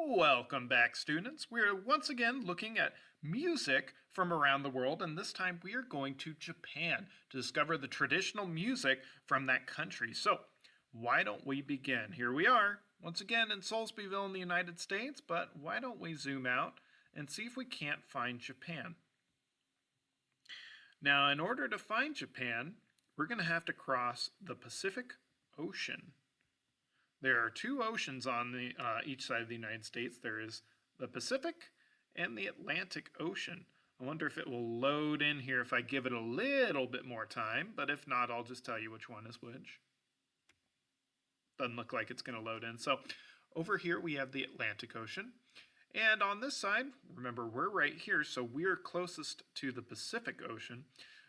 Welcome back, students. We're once again looking at music from around the world, and this time we are going to Japan to discover the traditional music from that country. So, why don't we begin? Here we are, once again in Salisburyville in the United States, but why don't we zoom out and see if we can't find Japan? Now, in order to find Japan, we're going to have to cross the Pacific Ocean. There are two oceans on each side of the United States. There is the Pacific and the Atlantic Ocean. I wonder if it will load in here if I give it a little bit more time, but if not, I'll just tell you which one is which. Doesn't look like it's going to load in. So over here we have the Atlantic Ocean. And on this side, remember we're right here, so we're closest to the Pacific Ocean.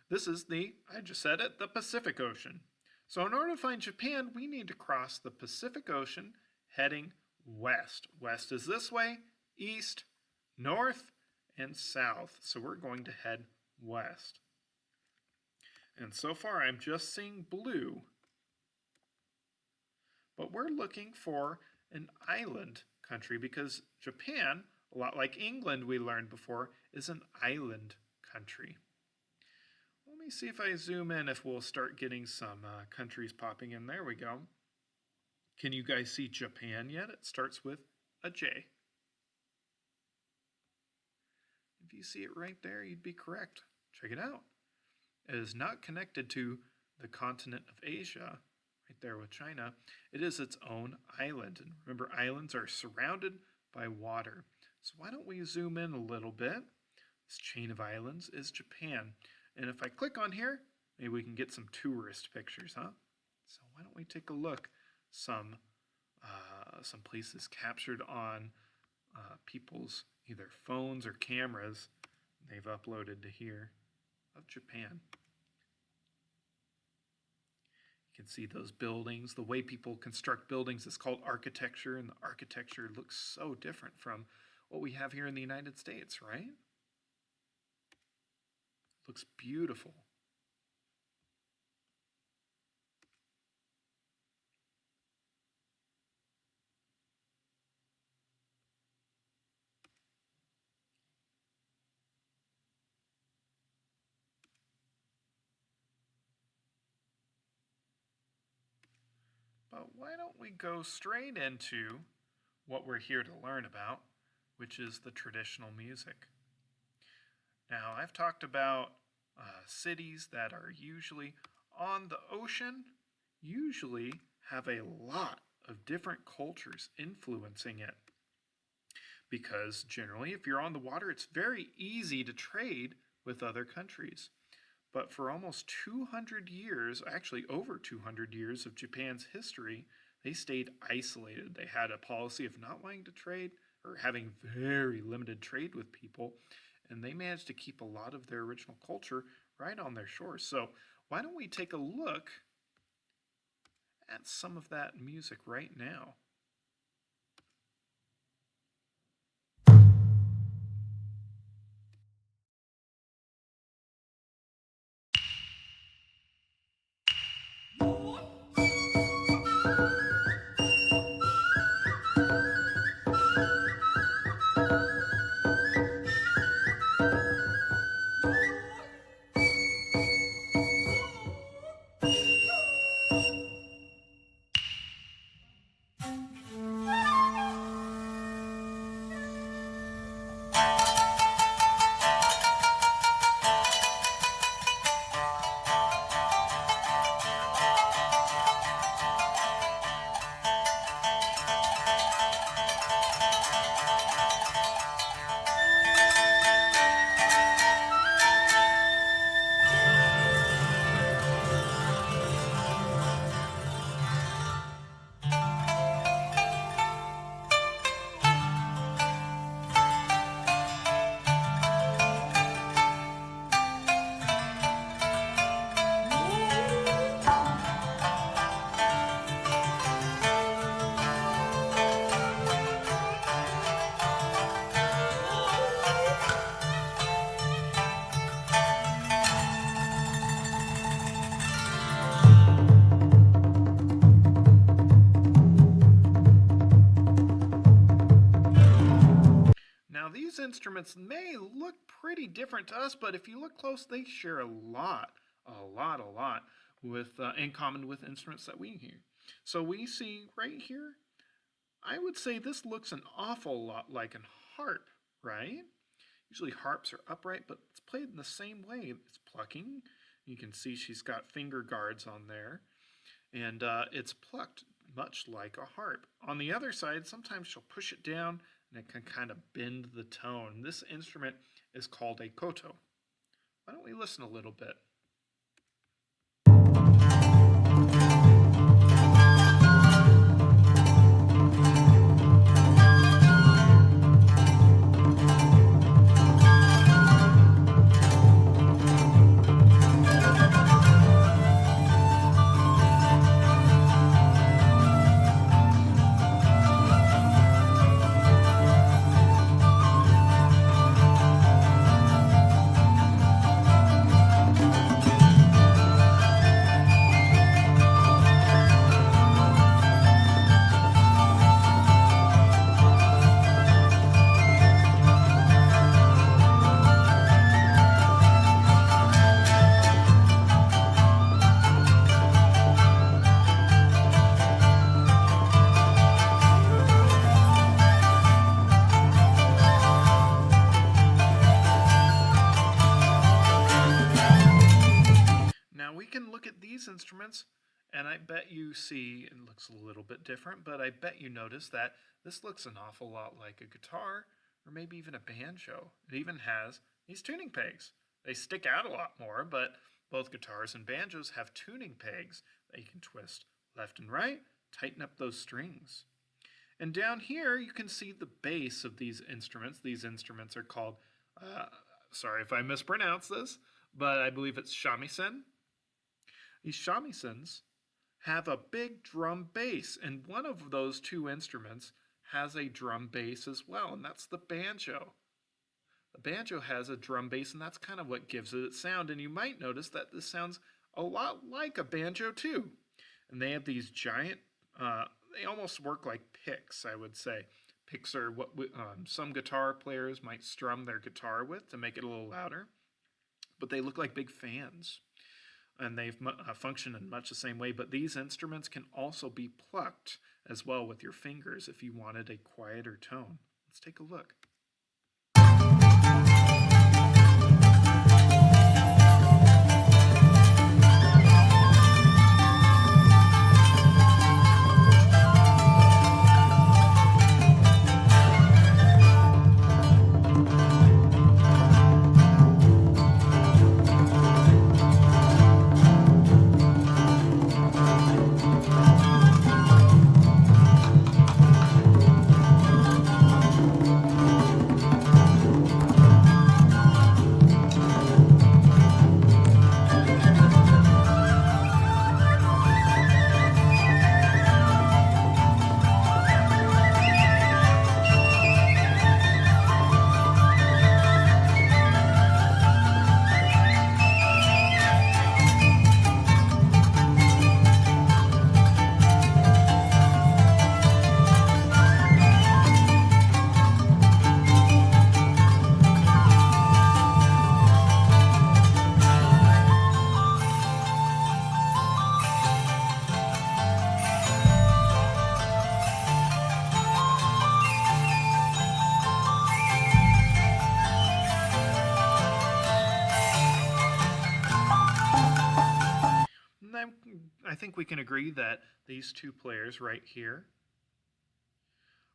This is I just said it, the Pacific Ocean. So in order to find Japan, we need to cross the Pacific Ocean heading west. West is this way, east, north, and south. So we're going to head west. And so far I'm just seeing blue. But we're looking for an island country because Japan, a lot like England we learned before, is an island country. Let me see if I zoom in if we'll start getting some countries popping in. There we go. Can you guys see Japan yet? It starts with a J. If you see it right there, you'd be correct. Check it out. It is not connected to the continent of Asia, right there with China. It is its own island. And remember, islands are surrounded by water. So why don't we zoom in a little bit? This chain of islands is Japan. And if I click on here, maybe we can get some tourist pictures, huh? So why don't we take a look? Some places captured on people's either phones or cameras they've uploaded to here of Japan. You can see those buildings. The way people construct buildings is called architecture, and the architecture looks so different from what we have here in the United States, right? Looks beautiful. But why don't we go straight into what we're here to learn about, which is the traditional music. Now, I've talked about cities that are usually on the ocean, usually have a lot of different cultures influencing it. Because generally, if you're on the water, it's very easy to trade with other countries. But for almost 200 years, actually over 200 years of Japan's history, they stayed isolated. They had a policy of not wanting to trade or having very limited trade with people, and they managed to keep a lot of their original culture right on their shores. So why don't we take a look at some of that music right now? these instruments may look pretty different to us, but if you look close, they share a lot with in common with instruments that we hear. So we see right here, I would say this looks an awful lot like a harp, right? Usually harps are upright, but it's played in the same way. It's plucking. You can see she's got finger guards on there, and it's plucked much like a harp. On the other side, sometimes she'll push it down and it can kind of bend the tone. This instrument is called a koto. Why don't we listen a little bit? Instruments, and I bet you see it looks a little bit different, but I bet you notice that this looks an awful lot like a guitar or maybe even a banjo. It even has these tuning pegs. They stick out a lot more, but both guitars and banjos have tuning pegs that you can twist left and right, tighten up those strings. And down here you can see the bass of these instruments. These instruments are called, sorry if I mispronounce this, but I believe it's shamisen. These shamisens have a big drum bass, and one of those two instruments has a drum bass as well, and that's the banjo. The banjo has a drum bass, and that's kind of what gives it its sound, and you might notice that this sounds a lot like a banjo too. And they have these giant, they almost work like picks, I would say. Picks are what some guitar players might strum their guitar with to make it a little louder, but they look like big fans. And they function in much the same way, but these instruments can also be plucked as well with your fingers if you wanted a quieter tone. Let's take a look. I think we can agree that these two players right here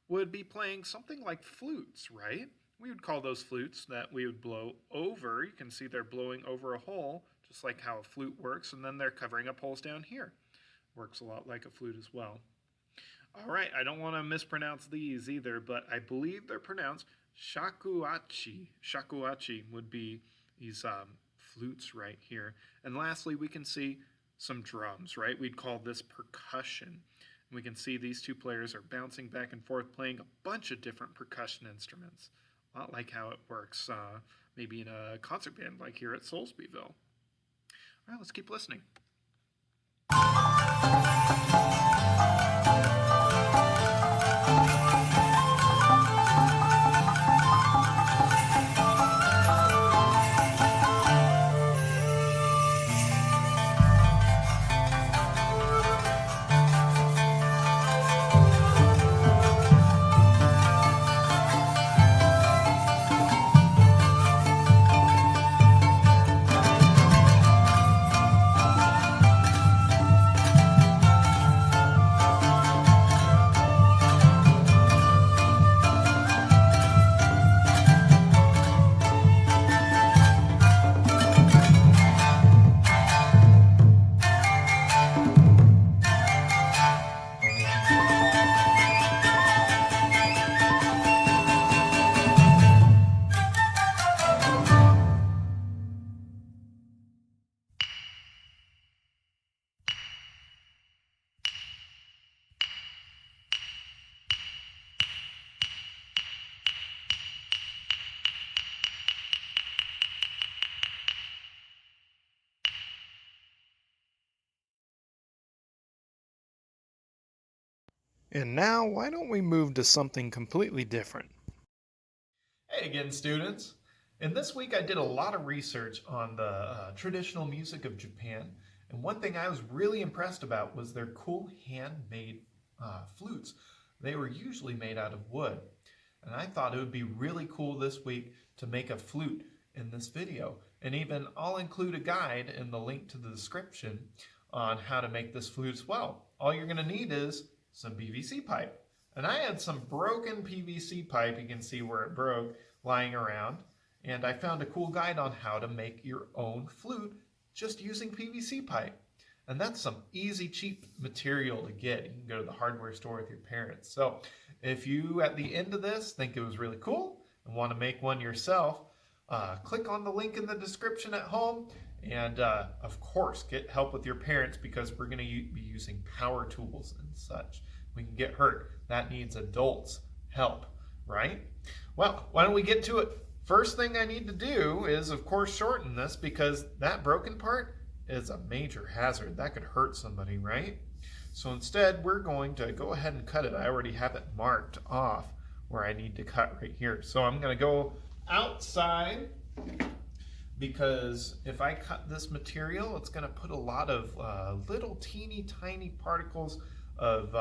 would be playing something like flutes, right? We would call those flutes that we would blow over. You can see they're blowing over a hole, just like how a flute works, and then they're covering up holes down here. Works a lot like a flute as well. All right, I don't want to mispronounce these either, but I believe they're pronounced shakuhachi. Shakuhachi would be these flutes right here. And lastly, we can see some drums, right? We'd call this percussion. And we can see these two players are bouncing back and forth playing a bunch of different percussion instruments. A lot like how it works maybe in a concert band like here at Soulsbyville. All right, let's keep listening. And now, why don't we move to something completely different? Hey again, students. And this week I did a lot of research on the traditional music of Japan. And one thing I was really impressed about was their cool handmade flutes. They were usually made out of wood. And I thought it would be really cool this week to make a flute in this video. And even I'll include a guide in the link to the description on how to make this flute as well. All you're going to need is some PVC pipe. And I had some broken PVC pipe, you can see where it broke, lying around. And I found a cool guide on how to make your own flute just using PVC pipe. And that's some easy, cheap material to get. You can go to the hardware store with your parents. So if you, at the end of this, think it was really cool and want to make one yourself, click on the link in the description at home. And of course, get help with your parents because we're going to be using power tools and such. We can get hurt. That needs adults' help, right? Well, why don't we get to it? First thing I need to do is, of course, shorten this because that broken part is a major hazard. That could hurt somebody, right? So instead, we're going to go ahead and cut it. I already have it marked off where I need to cut right here. So I'm going to go outside because if I cut this material, it's going to put a lot of little teeny tiny particles of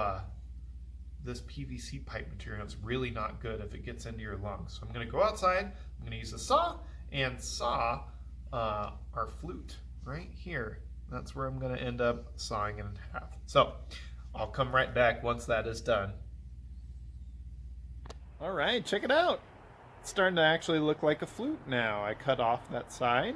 this PVC pipe material. It's really not good if it gets into your lungs. So I'm going to go outside, I'm going to use a saw and saw our flute right here. That's where I'm going to end up sawing it in half. So I'll come right back once that is done. All right, check it out. It's starting to actually look like a flute now. I cut off that side.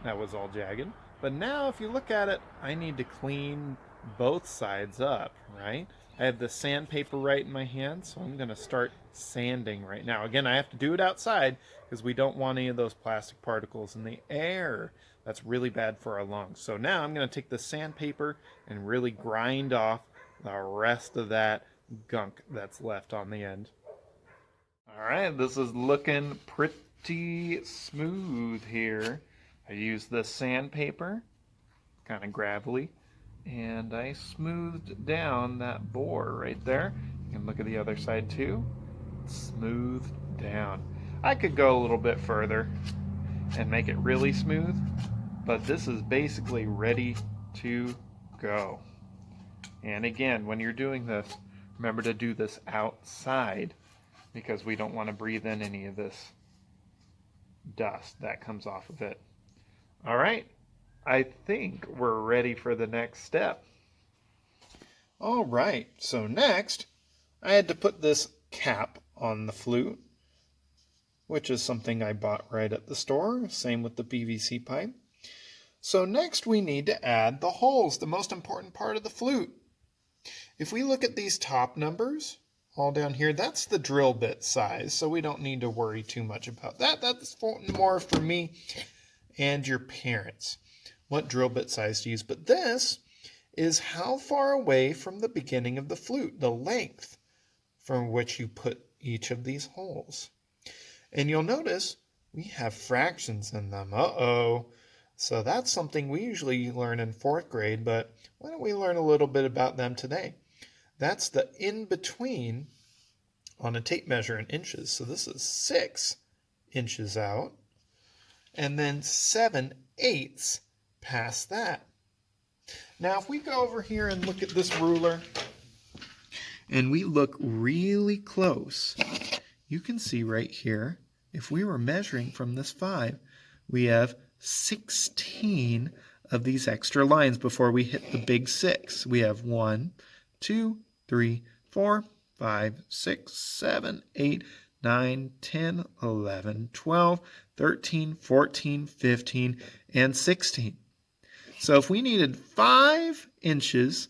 That was all jagged. But now if you look at it, I need to clean both sides up, right? I have the sandpaper right in my hand, so I'm going to start sanding right now. Again, I have to do it outside because we don't want any of those plastic particles in the air. That's really bad for our lungs. So now I'm going to take the sandpaper and really grind off the rest of that gunk that's left on the end. All right, this is looking pretty smooth here. I use the sandpaper, kind of gravelly, and I smoothed down that bore right there. You can look at the other side too. Smoothed down. I could go a little bit further and make it really smooth, but this is basically ready to go. And again, when you're doing this, remember to do this outside because we don't want to breathe in any of this dust that comes off of it. All right. I think we're ready for the next step. All right, so next I had to put this cap on the flute, which is something I bought right at the store, same with the PVC pipe. So next we need to add the holes, the most important part of the flute. If we look at these top numbers, all down here, that's the drill bit size, so we don't need to worry too much about that. That's more for me and your parents, what drill bit size to use. But this is how far away from the beginning of the flute, the length from which you put each of these holes. And you'll notice we have fractions in them. Uh-oh. So that's something we usually learn in 4th grade, but why don't we learn a little bit about them today? That's the in-between on a tape measure in inches. So this is 6 inches out, and then 7/8 past that. Now, if we go over here and look at this ruler, and we look really close, you can see right here, if we were measuring from this 5, we have 16 of these extra lines before we hit the big 6. We have 1, 2, 3, 4, 5, 6, 7, 8, 9, 10, 11, 12, 13, 14, 15, and 16. So if we needed 5 inches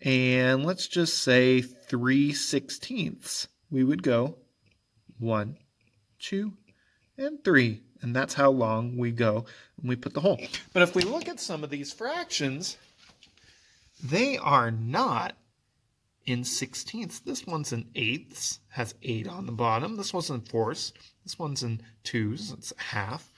and let's just say 3/16, we would go 1, 2, and 3. And that's how long we go when we put the hole. But if we look at some of these fractions, they are not in 16ths. This one's in 8ths, has 8 on the bottom. This one's in 4ths. This one's in 2s. It's half.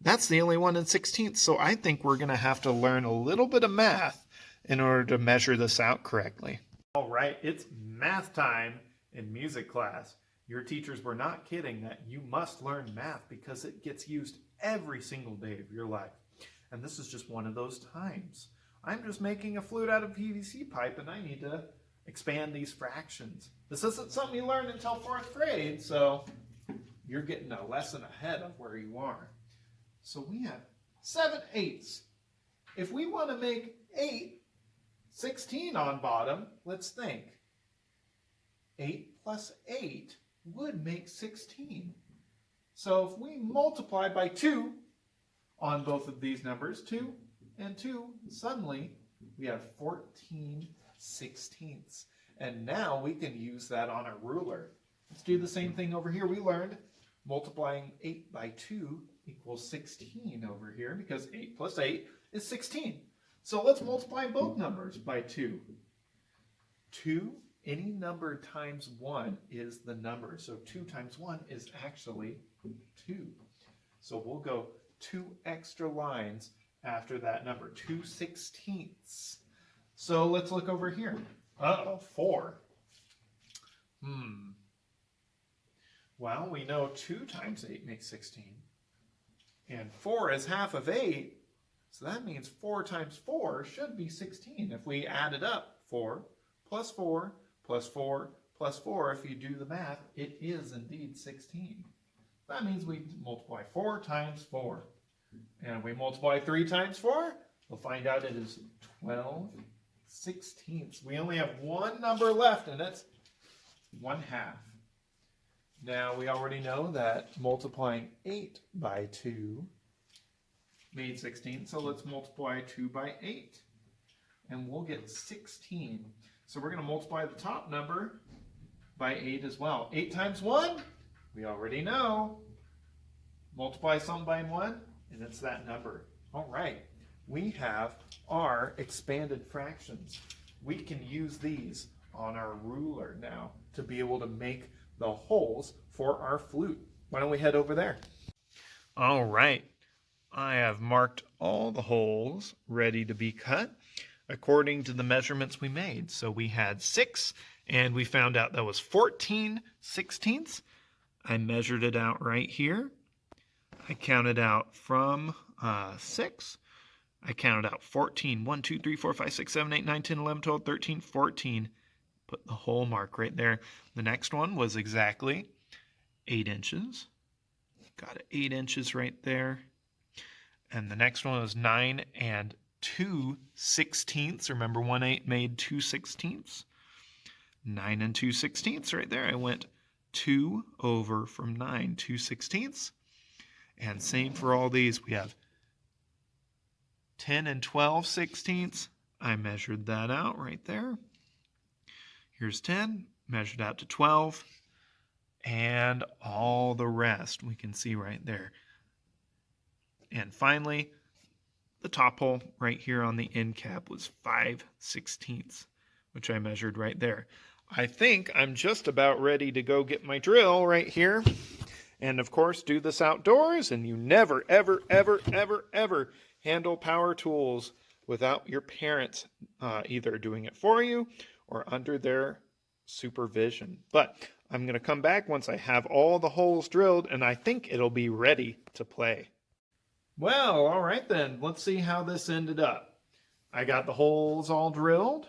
That's the only one in 16ths. So I think we're going to have to learn a little bit of math in order to measure this out correctly. All right, it's math time in music class. Your teachers were not kidding that you must learn math because it gets used every single day of your life. And this is just one of those times. I'm just making a flute out of PVC pipe and I need to expand these fractions. This isn't something you learn until 4th grade, so you're getting a lesson ahead of where you are. So we have 7/8. If we want to make 16 on bottom, let's think. 8 plus 8 would make 16. So if we multiply by 2 on both of these numbers, 2 and 2, suddenly we have 14/16. And now we can use that on a ruler. Let's do the same thing over here. We learned multiplying 8 by 2 equals 16 over here because 8 plus 8 is 16. So let's multiply both numbers by 2. 2, any number times 1 is the number. So 2 times 1 is actually 2. So we'll go 2 extra lines after that number, 2/16. So let's look over here. Uh-oh, 4. Well, we know 2 times 8 makes 16. And 4 is half of 8. So that means 4 times 4 should be 16. If we add it up, 4 plus 4 plus 4 plus 4, if you do the math, it is indeed 16. That means we multiply 4 times 4. And if we multiply 3 times 4, we'll find out it is 12/16. We only have one number left, and that's 1/2. Now, we already know that multiplying 8 by 2 made 16, so let's multiply 2 by 8, and we'll get 16. So we're going to multiply the top number by 8 as well. 8 times 1, we already know. Multiply something by 1, and it's that number. All right, we have our expanded fractions. We can use these on our ruler now to be able to make the holes for our flute. Why don't we head over there? All right, I have marked all the holes ready to be cut according to the measurements we made. So we had 6, and we found out that was 14/16. I measured it out right here. I counted out from 6. I counted out 14. 1, 2, 3, 4, 5, 6, 7, 8, 9, 10, 11, 12, 13, 14. Put the hole mark right there. The next one was exactly 8 inches. Got it, 8 inches right there. And the next one was 9 2/16. Remember 1/8 made 2/16. 9 2/16 right there. I went 2 over from 9 2/16. And same for all these. We have 10 12/16. I measured that out right there. Here's 10, measured out to 12, and all the rest we can see right there. And finally, the top hole right here on the end cap was 5/16, which I measured right there. I think I'm just about ready to go get my drill right here. And of course, do this outdoors, and you never, ever, ever, ever, ever handle power tools without your parents either doing it for you or under their supervision. But I'm going to come back once I have all the holes drilled, and I think it'll be ready to play. Well, all right then, let's see how this ended up. I got the holes all drilled.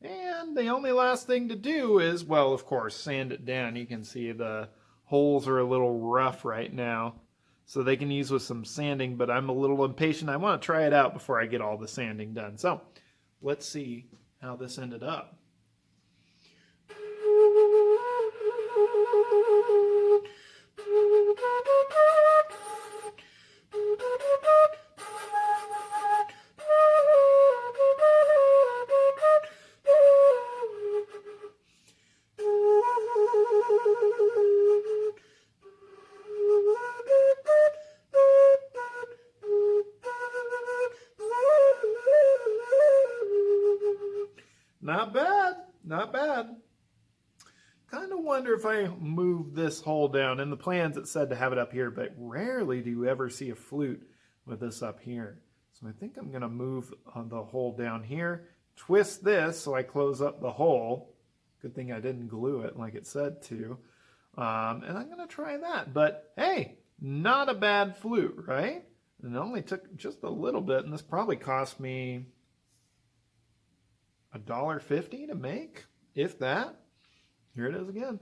And the only last thing to do is, well, of course, sand it down. You can see the holes are a little rough right now, so they can use with some sanding, but I'm a little impatient. I want to try it out before I get all the sanding done. So let's see how this ended up. Not bad, not bad. Kind of wonder if I move this hole down. In the plans it said to have it up here, but rarely do you ever see a flute with this up here. So I think I'm going to move the hole down here, twist this so I close up the hole. Good thing I didn't glue it like it said to. And I'm going to try that. But hey, not a bad flute, right? And it only took just a little bit, and this probably cost me $1.50 to make, if that. Here it is again.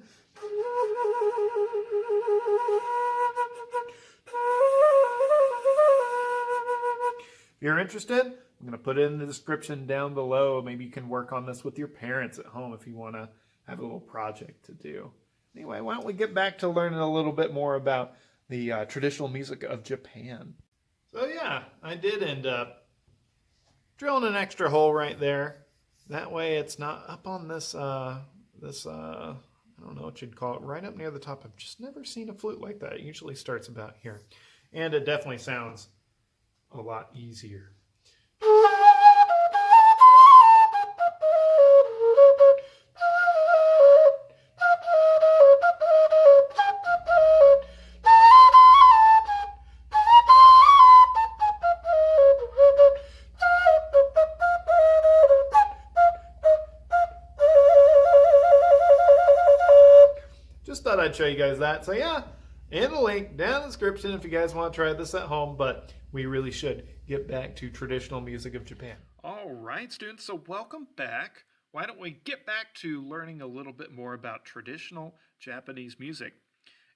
If you're interested, I'm going to put it in the description down below. Maybe you can work on this with your parents at home if you want to have a little project to do. Anyway, why don't we get back to learning a little bit more about the traditional music of Japan. So yeah, I did end up drilling an extra hole right there. That way it's not up on this, I don't know what you'd call it, right up near the top. I've just never seen a flute like that. It usually starts about here. And it definitely sounds a lot easier. Just thought I'd show you guys that. So yeah, and a link down in the description if you guys want to try this at home, but we really should get back to traditional music of Japan. All right, students, so welcome back. Why don't we get back to learning a little bit more about traditional Japanese music?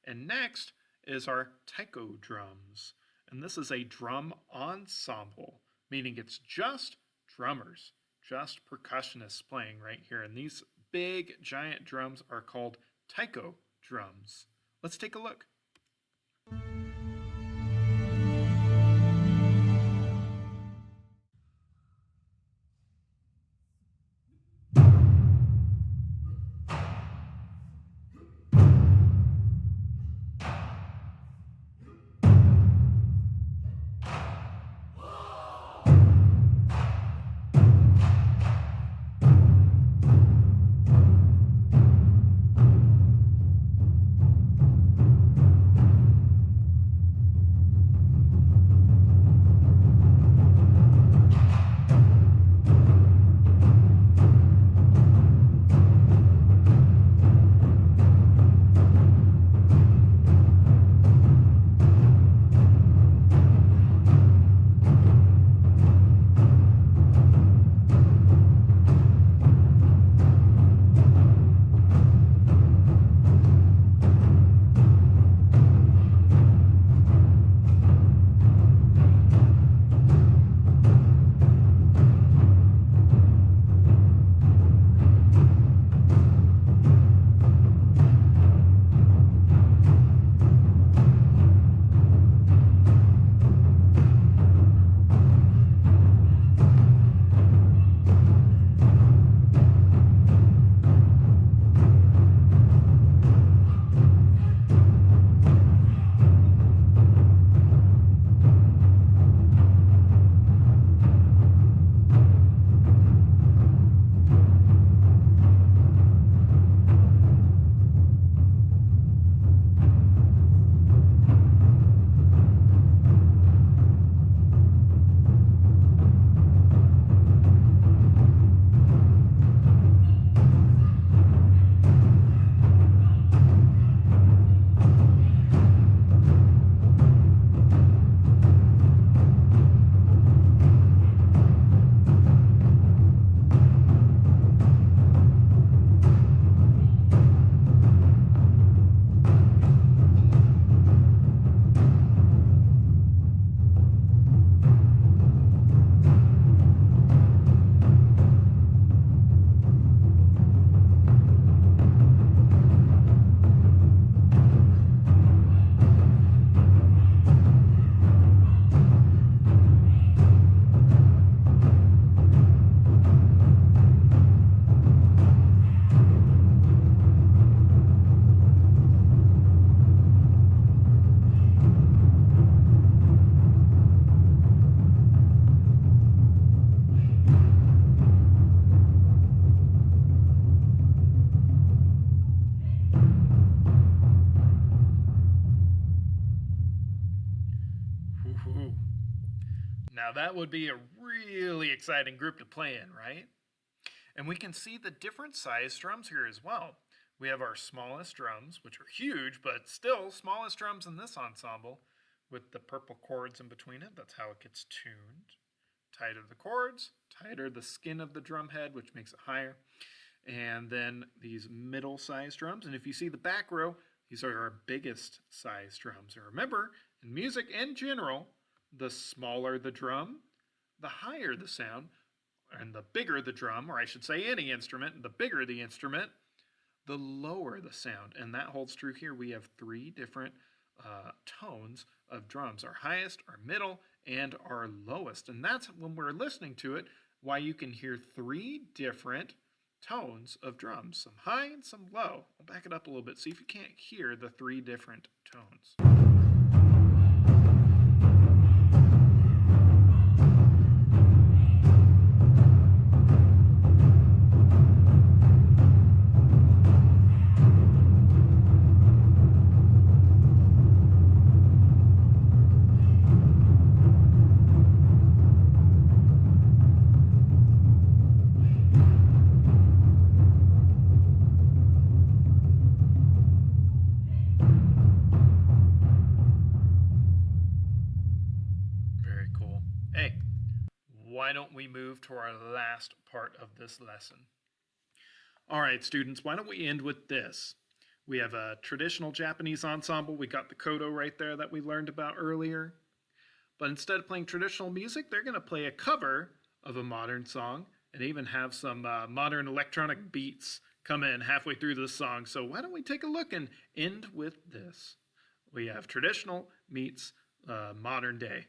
And next is our taiko drums. And this is a drum ensemble, meaning it's just drummers, just percussionists playing right here. And these big, giant drums are called taiko drums. Let's take a look. Now that would be a really exciting group to play in, right? And we can see the different size drums here as well. We have our smallest drums, which are huge, but still smallest drums in this ensemble with the purple chords in between it. That's how it gets tuned. Tighter the chords, tighter the skin of the drum head, which makes it higher. And then these middle-sized drums. And if you see the back row, these are our biggest size drums. And remember, in music in general, the smaller the drum, the higher the sound, and the bigger the drum, or I should say any instrument, the bigger the instrument, the lower the sound. And that holds true here. We have three different tones of drums, our highest, our middle, and our lowest. And that's when we're listening to it, why you can hear three different tones of drums, some high and some low. I'll back it up a little bit, see if you can't hear the three different tones. Why don't we move to our last part of this lesson? All right, students, why don't we end with this? We have a traditional Japanese ensemble. We got the koto right there that we learned about earlier. But instead of playing traditional music, they're going to play a cover of a modern song and even have some modern electronic beats come in halfway through the song. So why don't we take a look and end with this? We have traditional meets modern day.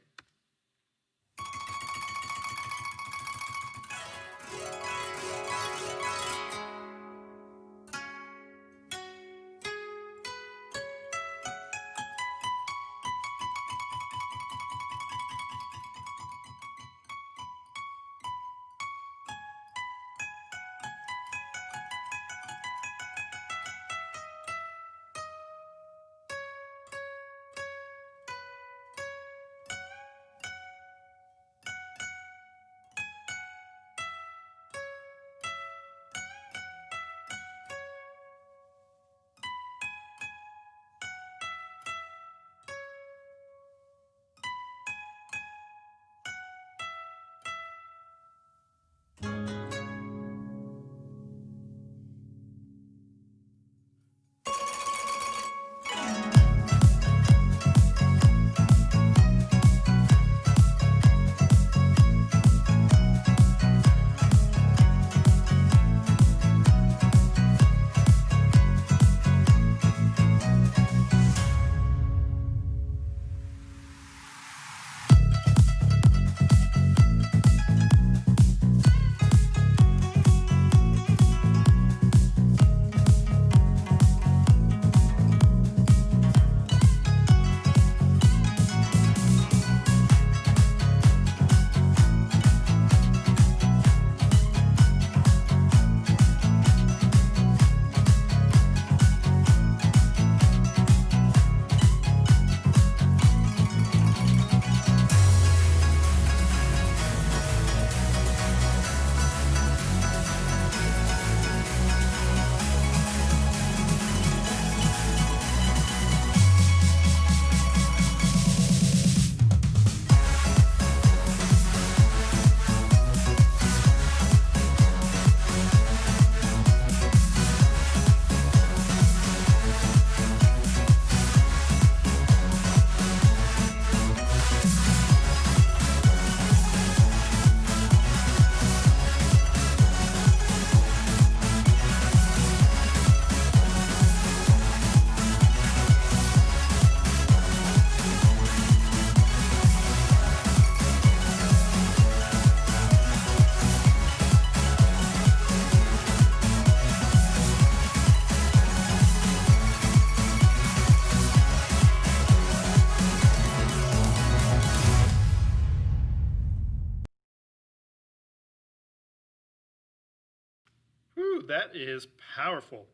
Whew, that is powerful.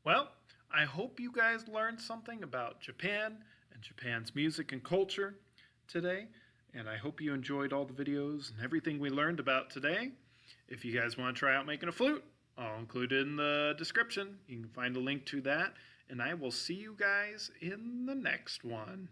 Well, I hope you guys learned something about Japan and Japan's music and culture today. And I hope you enjoyed all the videos and everything we learned about today. If you guys want to try out making a flute, I'll include it in the description. You can find a link to that. And I will see you guys in the next one.